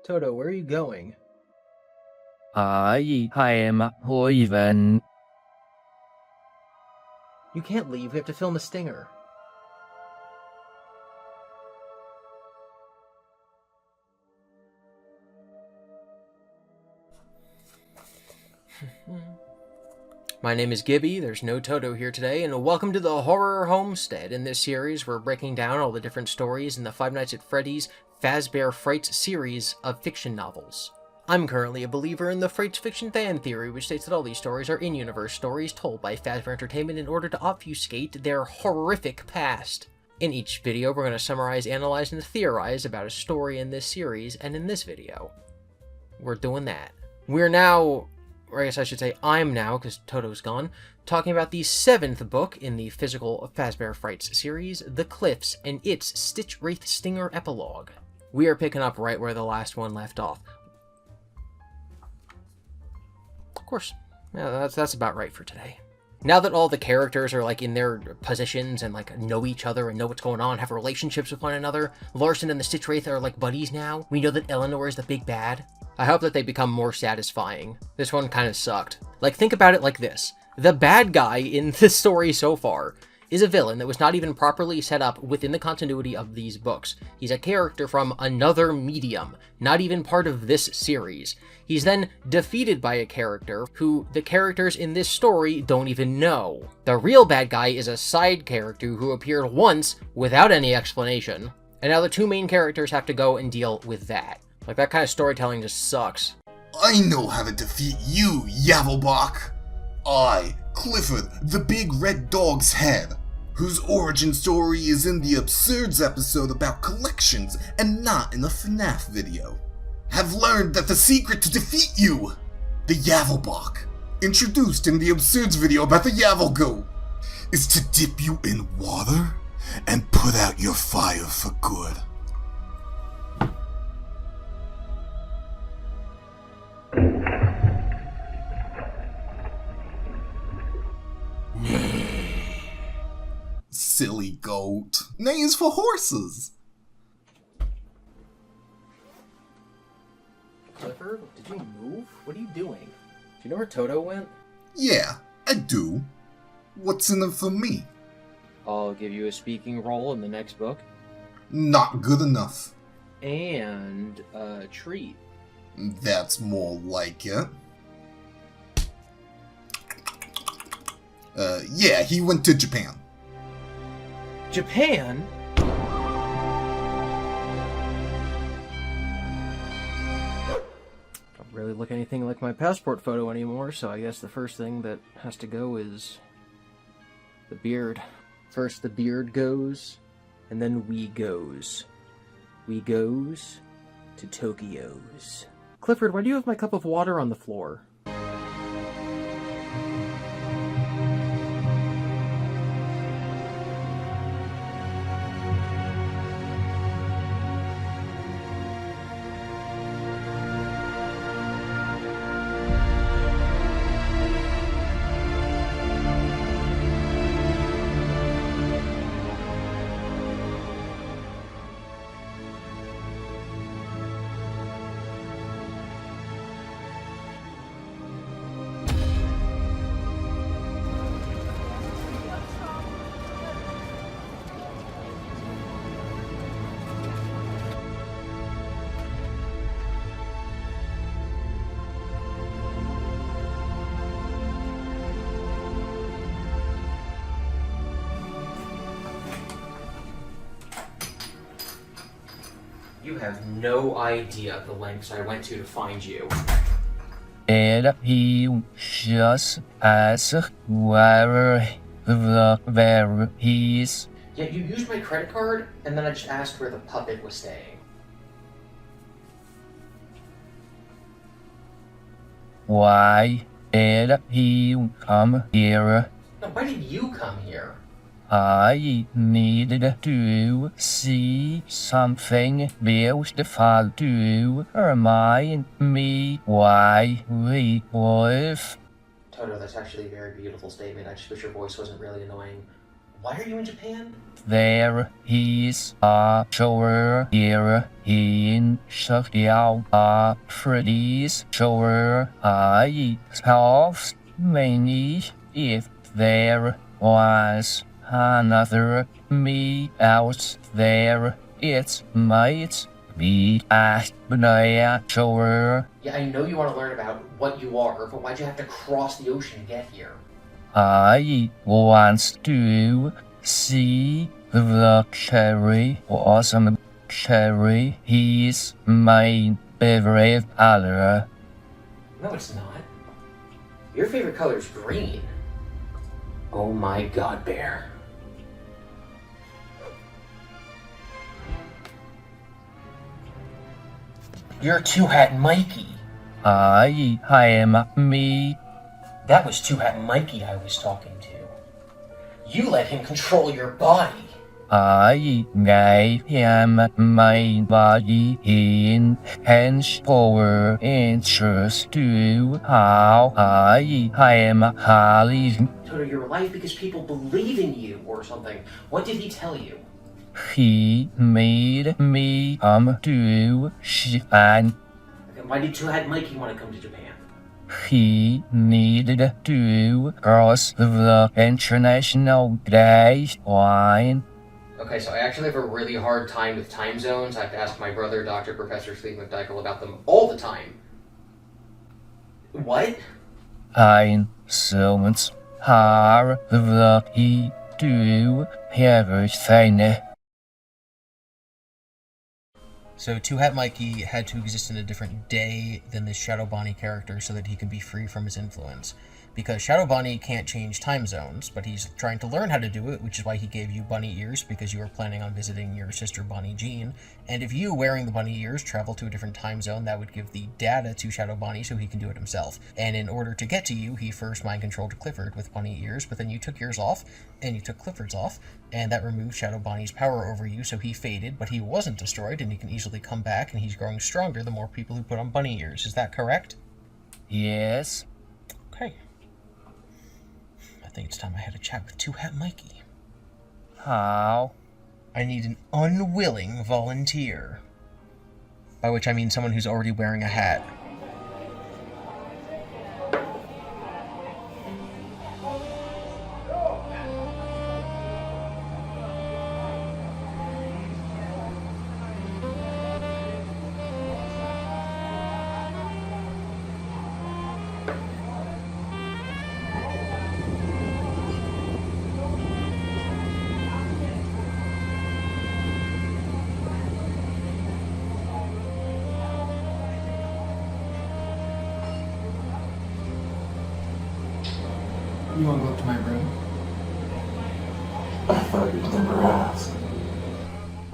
Toto, where are you going? I am leaving. You can't leave, we have to film a stinger. My name is Gibby, there's no Toto here today, and welcome to the Horror Homestead. In this series, we're breaking down all the different stories in the Five Nights at Freddy's Fazbear Frights series of fiction novels. I'm currently a believer in the Frights fiction fan theory, which states that all these stories are in-universe stories told by Fazbear Entertainment in order to obfuscate their horrific past. In each video, we're going to summarize, analyze, and theorize about a story in this series, and in this video, we're doing that. We're now, or I guess I should say I'm now, because Toto's gone, talking about the 7th book in the physical Fazbear Frights series, The Cliffs, and its Stitch Wraith Stinger epilogue. We are picking up right where the last one left off. Of course, yeah, that's about right for today. Now that all the characters are like in their positions and like know each other and know what's going on, have relationships with one another, Larson and the Stitch Wraith are like buddies now. We know that Eleanor is the big bad. I hope that they become more satisfying. This one kind of sucked. Like, think about it like this. The bad guy in this story so far is a villain that was not even properly set up within the continuity of these books. He's a character from another medium, not even part of this series. He's then defeated by a character who the characters in this story don't even know. The real bad guy is a side character who appeared once without any explanation, and now the two main characters have to go and deal with that. Like, that kind of storytelling just sucks. I know how to defeat you, Yavelbach! I, Clifford, the big red dog's head, whose origin story is in the Absurds episode about collections and not in the FNAF video, have learned that the secret to defeat you, the Yavelbach, introduced in the Absurds video about the Yavelgoat, is to dip you in water and put out your fire for good. Silly goat. Nay is for horses. Clifford, did you move? What are you doing? Do you know where Toto went? Yeah, I do. What's in it for me? I'll give you a speaking role in the next book. Not good enough. And a treat. That's more like it. Yeah, he went to Japan. Japan? Don't really look anything like my passport photo anymore, so I guess the first thing that has to go is the beard. First the beard goes, and then we goes. We goes to Tokyo's. Clifford, why do you have my cup of water on the floor? You have no idea the lengths I went to find you. And he just asked where he's. Yeah, you used my credit card, and then I just asked where the puppet was staying. Why did he come here? No, why did you come here? I needed to see something beautiful to remind me why we live. Toto, that's actually a very beautiful statement. I just wish your voice wasn't really annoying. Why are you in Japan? There is a shower here in South Africa's shower. I have many if there was another me out there. It might be a banana shower. Yeah, I know you want to learn about what you are, but why'd you have to cross the ocean to get here? I want to see the cherry awesome cherry. He's my favorite color. No, it's not. Your favorite color is green. Oh my god, Bear. You're Two Hat Mikey. I am me. That was Two Hat Mikey I was talking to. You let him control your body. I gave him my body in his power interest to how I am highly. Toto, you're alive because people believe in you or something. What did he tell you? He made me come to Japan. Okay, why did Two Hat Mikey want to come to Japan? He needed to cross the international date line. Okay, so I actually have a really hard time with time zones. I have to ask my brother, Dr. Professor Steve McDykel, about them all the time. What? I'm so much hard lucky to everything. So Two Hat Mikey had to exist in a different day than this Shadow Bonnie character so that he could be free from his influence. Because Shadow Bonnie can't change time zones, but he's trying to learn how to do it, which is why he gave you bunny ears, because you were planning on visiting your sister Bonnie Jean. And if you, wearing the bunny ears, travel to a different time zone, that would give the data to Shadow Bonnie so he can do it himself. And in order to get to you, he first mind-controlled Clifford with bunny ears, but then you took yours off, and you took Clifford's off, and that removed Shadow Bonnie's power over you, so he faded, but he wasn't destroyed, and he can easily come back, and he's growing stronger the more people who put on bunny ears. Is that correct? Yes. Okay. I think it's time I had a chat with Two Hat Mikey. How? I need an unwilling volunteer. By which I mean someone who's already wearing a hat. You want to go up to my room? I thought you'd never ask.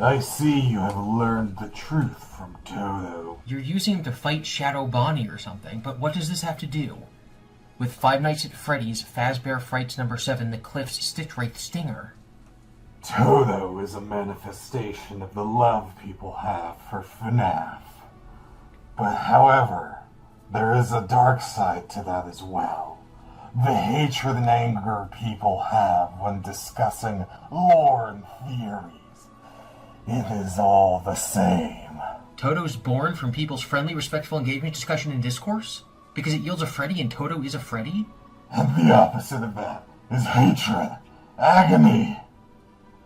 I see you have learned the truth from Toto. You're using him to fight Shadow Bonnie or something, but what does this have to do with Five Nights at Freddy's Fazbear Frights number 7, The Cliff's Stitch Wraith Stinger? Toto is a manifestation of the love people have for FNAF. But however, there is a dark side to that as well. The hatred and anger people have when discussing lore and theories. It is all the same. Toto's born from people's friendly, respectful engagement, discussion, and discourse? Because it yields a Freddy and Toto is a Freddy? And the opposite of that is hatred, agony.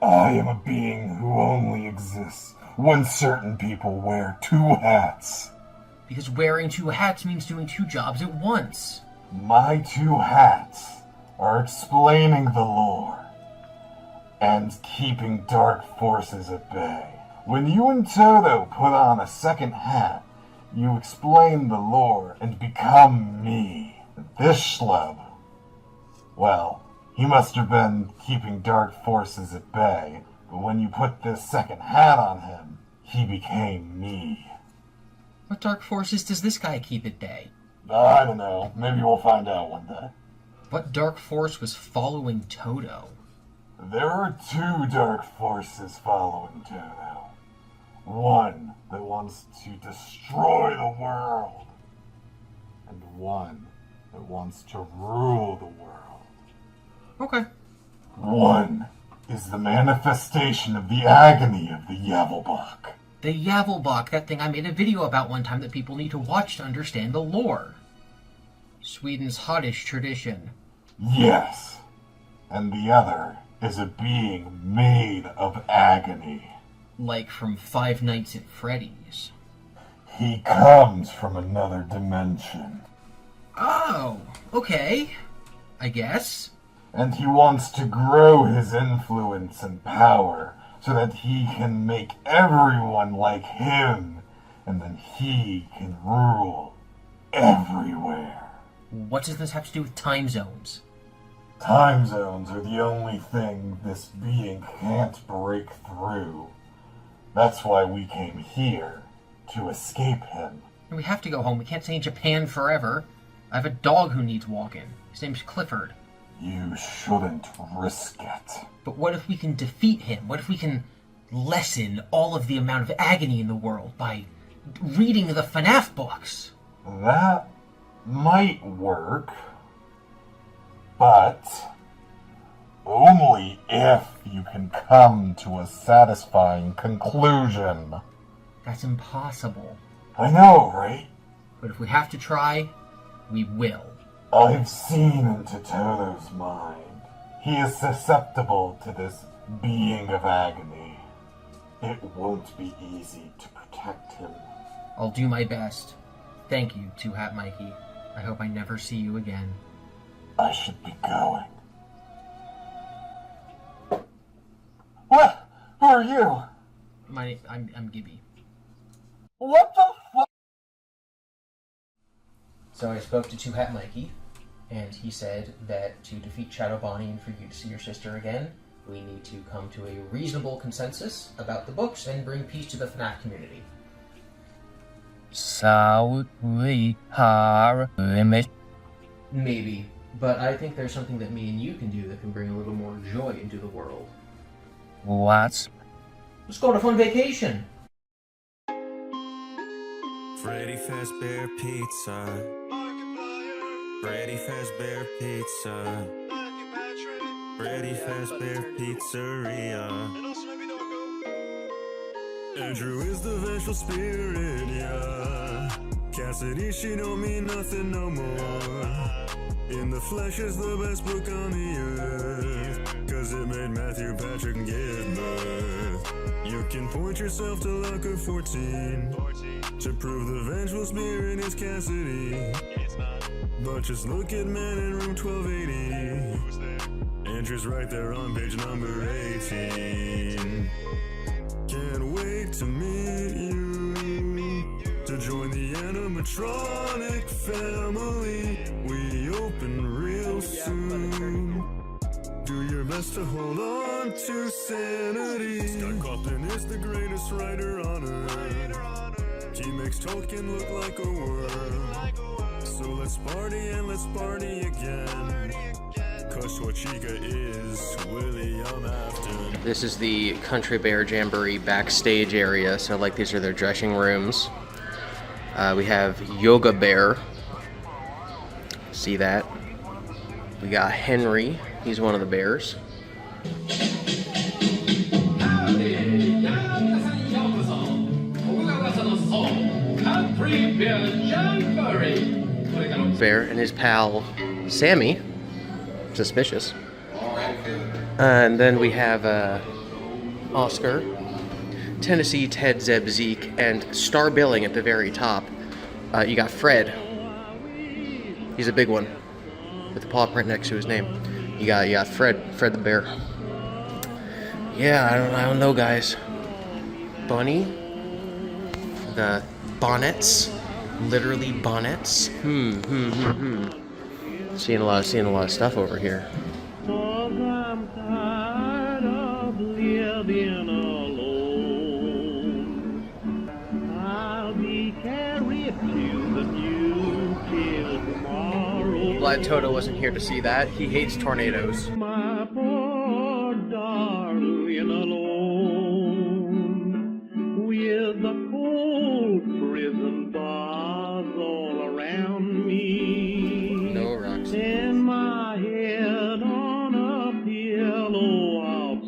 I am a being who only exists when certain people wear two hats. Because wearing two hats means doing two jobs at once. My two hats are explaining the lore and keeping dark forces at bay. When you and Toto put on a second hat, you explain the lore and become me. This schlub, well, he must have been keeping dark forces at bay, but when you put this second hat on him, he became me. What dark forces does this guy keep at bay? I don't know. Maybe we'll find out one day. What dark force was following Toto? There are two dark forces following Toto. One that wants to destroy the world, and one that wants to rule the world. Okay. One is the manifestation of the agony of the Yavelbach. The Yavelbach, that thing I made a video about one time that people need to watch to understand the lore. Sweden's Hoddish tradition. Yes. And the other is a being made of agony. Like from Five Nights at Freddy's. He comes from another dimension. Oh, okay. I guess. And he wants to grow his influence and power so that he can make everyone like him, and then he can rule everywhere. What does this have to do with time zones? Time zones are the only thing this being can't break through. That's why we came here, to escape him. We have to go home. We can't stay in Japan forever. I have a dog who needs walking. His name's Clifford. You shouldn't risk it. But what if we can defeat him? What if we can lessen all of the amount of agony in the world by reading the FNAF books? That might work, but only if you can come to a satisfying conclusion. That's impossible. I know, right? But if we have to try, we will. I've seen into Toto's mind. He is susceptible to this being of agony. It won't be easy to protect him. I'll do my best. Thank you, Two Hat Mikey. I hope I never see you again. I should be going. What? Who are you? I'm Gibby. What the fuck? So I spoke to Two Hat Mikey, and he said that to defeat Shadow Bonnie and for you to see your sister again, we need to come to a reasonable consensus about the books and bring peace to the FNAF community. So we are limit. Maybe, but I think there's something that me and you can do that can bring a little more joy into the world. What? Let's go on a fun vacation! Freddy Fazbear Pizza. Freddy Fazbear Pizza. Freddy Fazbear Pizzeria. Andrew is the vengeful spirit, yeah. Cassidy, she don't mean nothing no more. In the Flesh is the best book on the earth, cause it made Matthew Patrick give birth. You can point yourself to Locker 14 to prove the vengeful spirit is Cassidy. But just look at Man in Room 1280. Andrew's right there on page number 18. Can't wait to meet you, to join the animatronic family. We open real soon. Do your best to hold on to sanity. Scott Cawthon is the greatest writer on earth. He makes Tolkien look like a worm. So let's party and let's party again. Cause Chica is William Afton. This is the Country Bear Jamboree backstage area, so like these are their dressing rooms. We have Yoga Bear. See that? We got Henry. He's one of the bears. Bear and his pal Sammy. Suspicious. And then we have Oscar, Tennessee, Ted, Zeb, Zeke, and star billing at the very top. You got Fred. He's a big one with the paw print next to his name. You got Fred the bear. Yeah, I don't know, guys. Bunny, the bonnets, literally bonnets. Seeing a lot of stuff over here. I'm tired of living alone. I'll be carried to the new till tomorrow. Glad Toto wasn't here to see that. He hates tornadoes. My poor darling alone, with the cold prison bars all around me. No rocks. And my head on a pillow of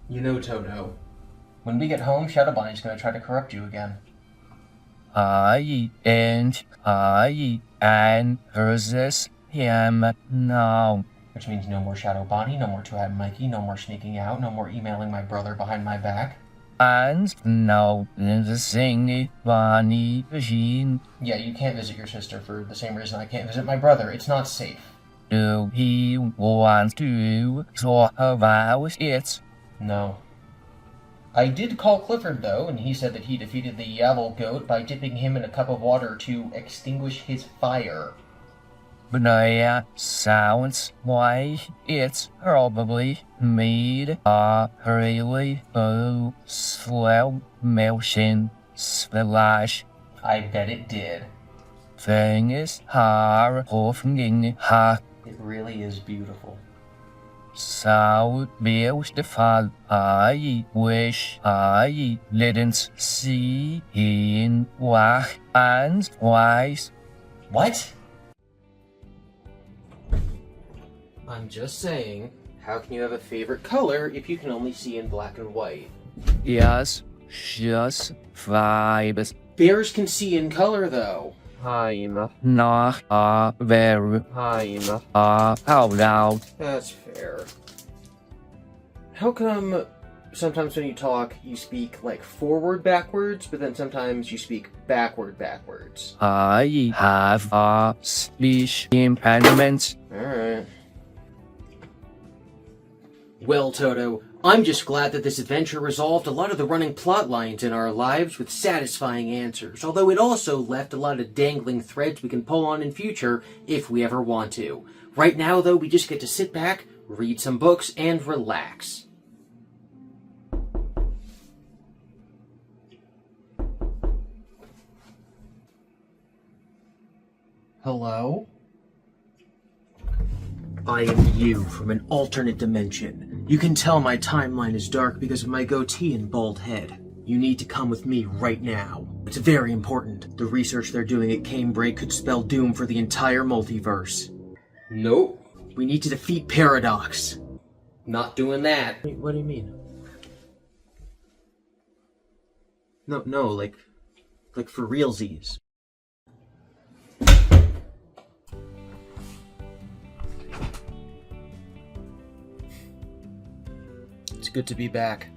You know, Toto, when we get home, Shadow Bonnie's gonna try to corrupt you again. I versus him now. Which means no more Shadow Bonnie, no more Twat Mikey, no more sneaking out, no more emailing my brother behind my back. And now the thing Bonnie machine. Yeah, you can't visit your sister for the same reason I can't visit my brother. It's not safe. Do he want to talk about it? No. I did call Clifford, though, and he said that he defeated the Yavel goat by dipping him in a cup of water to extinguish his fire. But sounds like it's probably made a really slow motion splash. I bet it did. Things are happening. It really is beautiful. So beautiful. I wish I didn't see in black and white. What? I'm just saying, how can you have a favorite color if you can only see in black and white? Yes, just vibes. Bears can see in color, though. Not very out loud. That's fair. How come sometimes when you talk, you speak like forward backwards, but then sometimes you speak backward backwards? I have a speech impediment. Alright. Well, Toto, I'm just glad that this adventure resolved a lot of the running plot lines in our lives with satisfying answers, although it also left a lot of dangling threads we can pull on in future if we ever want to. Right now, though, we just get to sit back, read some books, and relax. Hello? I am you from an alternate dimension. You can tell my timeline is dark because of my goatee and bald head. You need to come with me right now. It's very important. The research they're doing at Cambridge could spell doom for the entire multiverse. Nope. We need to defeat Paradox. Not doing that. What do you mean? No, like for realsies. It's good to be back.